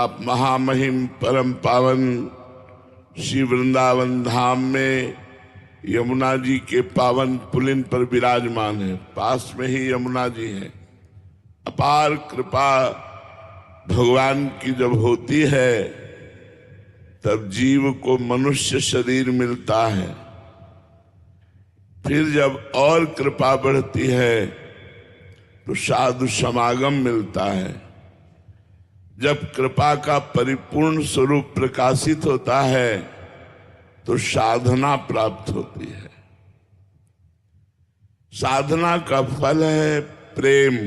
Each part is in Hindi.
आप महामहिम परम पावन श्री वृंदावन धाम में यमुना जी के पावन पुलिन पर विराजमान है। पास में ही यमुना जी है। अपार कृपा भगवान की जब होती है तब जीव को मनुष्य शरीर मिलता है। फिर जब और कृपा बढ़ती है तो साधु समागम मिलता है। जब कृपा का परिपूर्ण स्वरूप प्रकाशित होता है तो साधना प्राप्त होती है। साधना का फल है प्रेम।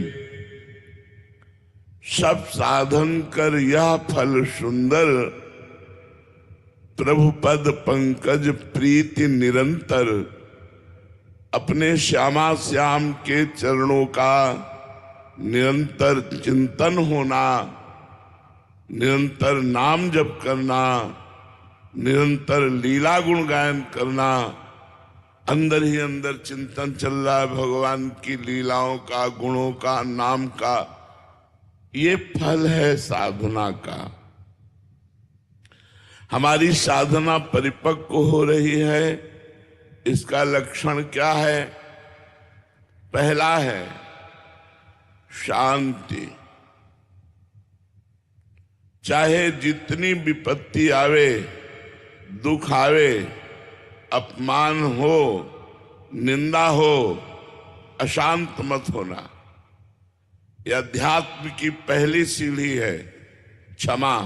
सब साधन कर यह फल सुंदर, प्रभु पद पंकज प्रीति निरंतर। अपने श्यामा श्याम के चरणों का निरंतर चिंतन होना, निरंतर नाम जप करना, निरंतर लीला गुण गायन करना। अंदर ही अंदर चिंतन चल रहा है भगवान की लीलाओं का, गुणों का, नाम का। ये फल है साधना का। हमारी साधना परिपक्व हो रही है, इसका लक्षण क्या है? पहला है शांति। चाहे जितनी विपत्ति आवे, दुख आवे, अपमान हो, निंदा हो, अशांत मत होना। यह अध्यात्म की पहली सीढ़ी है, क्षमा।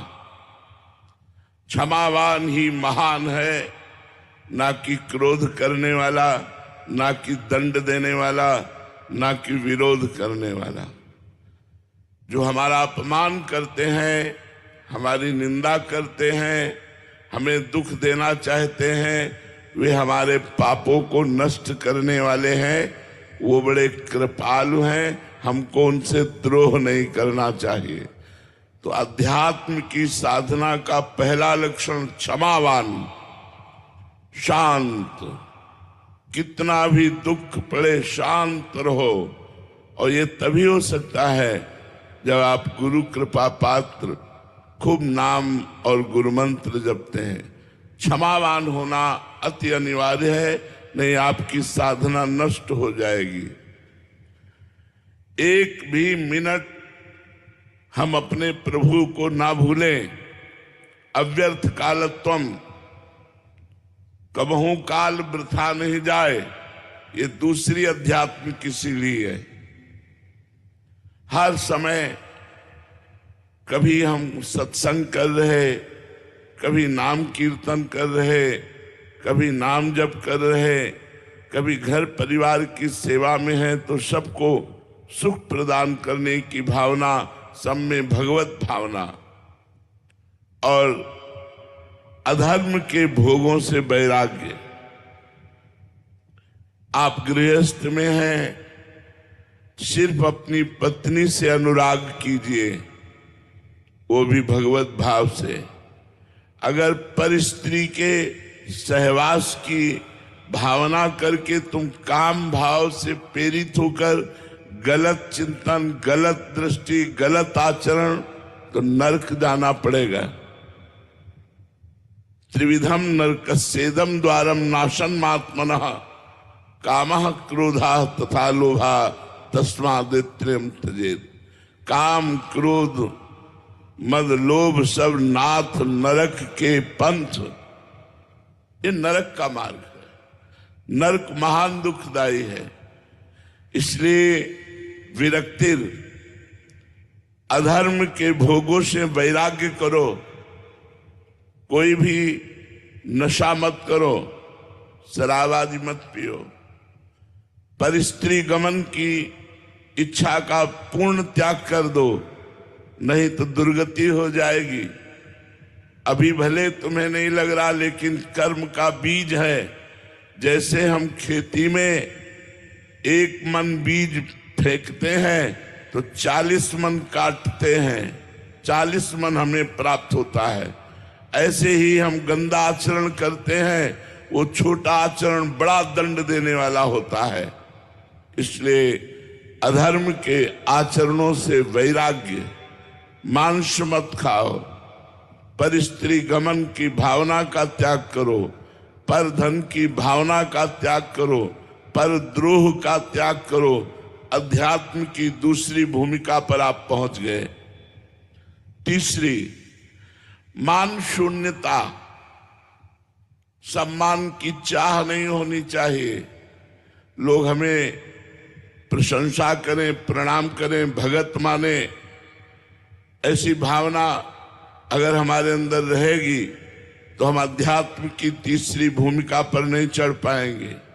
क्षमावान ही महान है, ना कि क्रोध करने वाला, ना कि दंड देने वाला, ना कि विरोध करने वाला। जो हमारा अपमान करते हैं, हमारी निंदा करते हैं, हमें दुख देना चाहते हैं, वे हमारे पापों को नष्ट करने वाले हैं। वो बड़े कृपालु हैं, हमको उनसे द्रोह नहीं करना चाहिए। तो अध्यात्म की साधना का पहला लक्षण क्षमावान, शांत। कितना भी दुख पड़े शांत रहो। और ये तभी हो सकता है जब आप गुरु कृपा पात्र खूब नाम और गुरु मंत्र जपते हैं। क्षमावान होना अति अनिवार्य है, नहीं आपकी साधना नष्ट हो जाएगी। एक भी मिनट हम अपने प्रभु को ना भूलें। अव्यर्थ कालत्वम, कबहू काल वृथा नहीं जाए, ये दूसरी अध्यात्म की सीढ़ी है। हर समय कभी हम सत्संग कर रहे, कभी नाम कीर्तन कर रहे, कभी नाम जप कर रहे, कभी घर परिवार की सेवा में है, तो सबको सुख प्रदान करने की भावना, सब में भगवत भावना। और अधर्म के भोगों से वैराग्य। आप गृहस्थ में हैं, सिर्फ अपनी पत्नी से अनुराग कीजिए, वो भी भगवत भाव से। अगर परस्त्री के सहवास की भावना करके तुम काम भाव से प्रेरित होकर गलत चिंतन, गलत दृष्टि, गलत आचरण, तो नरक जाना पड़ेगा। त्रिविधम नरकस्येदम द्वारम नाशनमात्मनः कामः क्रोधः तथा लोभः तस्मादित्यं त्यजेत्। काम, क्रोध, मद, लोभ सब नाथ नरक के पंथ। ये नरक का मार्ग है। नरक महान दुखदायी है। इसलिए विरक्तिर, अधर्म के भोगों से वैराग्य करो। कोई भी नशा मत करो, शराब आदि मत पियो। परस्त्री गमन की इच्छा का पूर्ण त्याग कर दो, नहीं तो दुर्गति हो जाएगी। अभी भले तुम्हें नहीं लग रहा, लेकिन कर्म का बीज है। जैसे हम खेती में 1 मन बीज फेंकते हैं तो 40 मन काटते हैं, 40 मन हमें प्राप्त होता है। ऐसे ही हम गंदा आचरण करते हैं, वो छोटा आचरण बड़ा दंड देने वाला होता है। इसलिए अधर्म के आचरणों से वैराग्य। मांस मत खाओ, पर स्त्री गमन की भावना का त्याग करो, पर धन की भावना का त्याग करो, पर द्रोह का त्याग करो। अध्यात्म की दूसरी भूमिका पर आप पहुंच गए। तीसरी, मान शून्यता। सम्मान की चाह नहीं होनी चाहिए। लोग हमें प्रशंसा करें, प्रणाम करें, भगत माने, ऐसी भावना अगर हमारे अंदर रहेगी तो हम अध्यात्म की तीसरी भूमिका पर नहीं चढ़ पाएंगे।